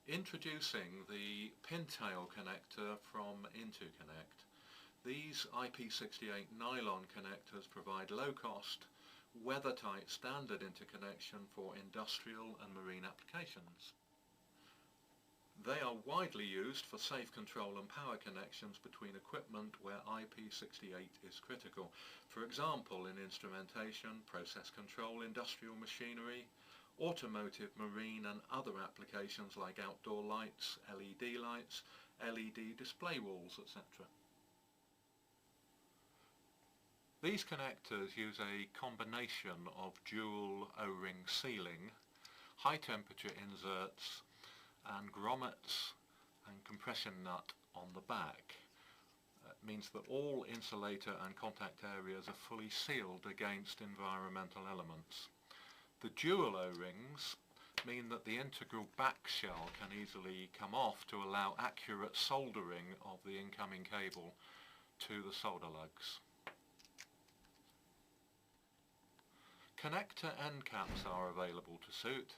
Introducing the pintail connector from Interconnect. These IP68 nylon connectors provide low-cost, weather-tight standard interconnection for industrial and marine applications. They are widely used for safe control and power connections between equipment where IP68 is critical. For example, in instrumentation, process control, industrial machinery, automotive, marine and other applications like outdoor lights, LED display walls, etc. These connectors use a combination of dual O-ring sealing, high temperature inserts and grommets and compression nut on the back. It means that all insulator and contact areas are fully sealed against environmental elements. The dual O-rings mean that the integral back shell can easily come off to allow accurate soldering of the incoming cable to the solder lugs. Connector end caps are available to suit,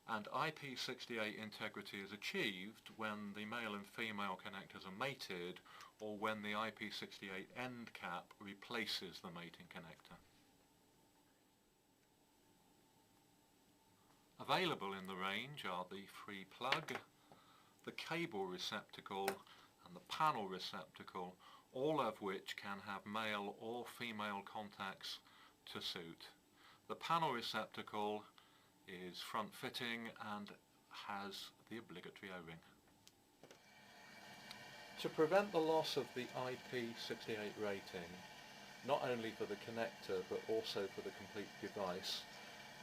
and IP68 integrity is achieved when the male and female connectors are mated or when the IP68 end cap replaces the mating connector. Available in the range are the free plug, the cable receptacle and the panel receptacle, all of which can have male or female contacts to suit. The panel receptacle is front fitting and has the obligatory O-ring. To prevent the loss of the IP68 rating, not only for the connector but also for the complete device,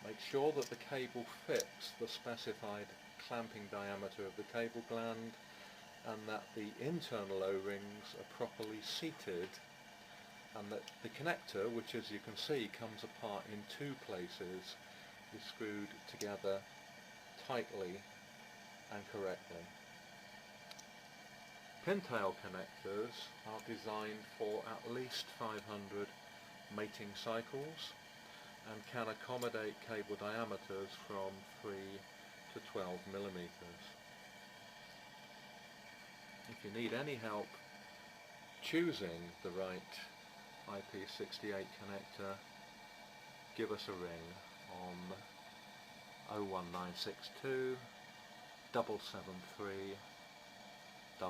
make sure that the cable fits the specified clamping diameter of the cable gland and that the internal O-rings are properly seated, and that the connector, which as you can see comes apart in two places, is screwed together tightly and correctly. Pintail connectors are designed for at least 500 mating cycles and can accommodate cable diameters from 3 to 12 millimeters. If you need any help choosing the right IP68 connector, give us a ring on 01962 773 004.